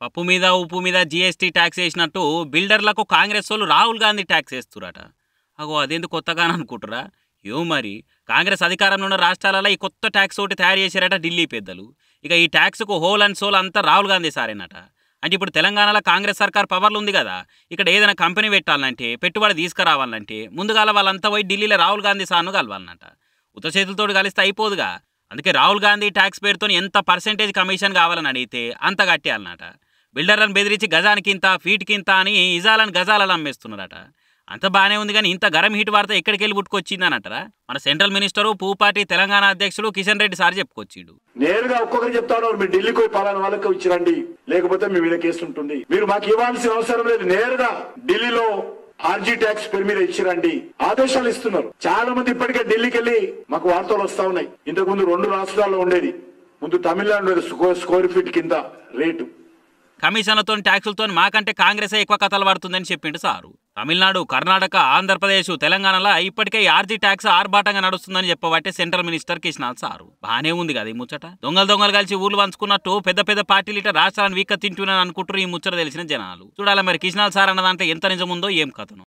పప్పు మీద ఉప్పు మీద జీఎస్టీ ట్యాక్స్ వేసినట్టు బిల్డర్లకు కాంగ్రెస్ వాళ్ళు రాహుల్ గాంధీ ట్యాక్స్ వేస్తురట. అగో అదేందుకు కొత్తగానే అనుకుంటురా? ఏమో మరి. కాంగ్రెస్ అధికారంలో ఉన్న రాష్ట్రాలలో ఈ కొత్త ట్యాక్స్ ఒకటి తయారు చేశారట ఢిల్లీ పెద్దలు. ఇక ఈ ట్యాక్స్కు హోల్ అండ్ సోల్ అంతా రాహుల్ గాంధీ సారేనట. అంటే ఇప్పుడు తెలంగాణలో కాంగ్రెస్ సర్కార్ పవర్లు ఉంది కదా, ఇక్కడ ఏదైనా కంపెనీ పెట్టాలంటే పెట్టుబడి తీసుకురావాలంటే ముందుగాల వాళ్ళంతా పోయి ఢిల్లీలో రాహుల్ గాంధీ సార్ను కలవాలన్నట. ఉత్త చేతులతో కలిస్తే అయిపోదుగా. అందుకే రాహుల్ గాంధీ ట్యాక్స్ పేరుతో ఎంత పర్సెంటేజ్ కమిషన్ కావాలని అడిగితే అంత కట్టేయాలన్నట. బిల్డర్లను బెదిరించి గజానికింత ఫీట్కింత అని ఇజాలను గజాలలో అమ్మేస్తున్నారట. అంత బాగానే ఉంది కానీ ఇంత గరం హీట్ వార్త ఎక్కడికి వెళ్ళి పుట్టుకొచ్చిందని అంటారా? మన సెంట్రల్ మినిస్టరు పూపాటి తెలంగాణ అధ్యక్షుడు కిషన్ రెడ్డి సార్ చెప్పుకొచ్చిండు. నేరుగా ఒక్కొక్కరు చెప్తాను, మీరు ఢిల్లీకి పోయి పలానా వాళ్ళకి ఇచ్చిరండి, లేకపోతే మీ మీద కేసు ఉంటుంది, మీరు మాకు ఇవ్వాల్సిన అవసరం లేదు, నేరుగా ఢిల్లీలో ఆర్జీ ట్యాక్స్ పేరు మీద ఇచ్చిరండి ఆదేశాలు ఇస్తున్నారు. చాలా మంది ఇప్పటికే ఢిల్లీకి వెళ్ళి మాకు వార్తలు వస్తా ఉన్నాయి. ఇంతకు ముందు 2 రాష్ట్రాల్లో ఉండేది, ముందు తమిళనాడు స్క్వేర్ ఫీట్ కింద రేటు. కమిషన్లతో ట్యాక్సులతో మాకంటే కాంగ్రెసే ఎక్కువ కథలు పడుతుందని చెప్పిండు సారు. తమిళనాడు, కర్ణాటక, ఆంధ్రప్రదేశ్, తెలంగాణలో ఇప్పటికే ఆర్జీ ట్యాక్స్ ఆర్భాటంగా నడుస్తుందని చెప్పబట్టే సెంట్రల్ మినిస్టర్ కిషనాథ్ సారు. బాగానే ఉంది కదా ఈ ముచ్చట. దొంగలు కలిసి ఊళ్ళు పంచుకున్నట్టు పెద్ద పెద్ద పార్టీలు ఇట్లా రాష్ట్రాలను వీక్క తింటున్నాను అనుకుంటారు ఈ ముచ్చట తెలిసిన జనాలు. చూడాలి మరి కిషనాథ్ సార్ అన్న దాంట్లో ఎంత నిజముందో ఏం కథను.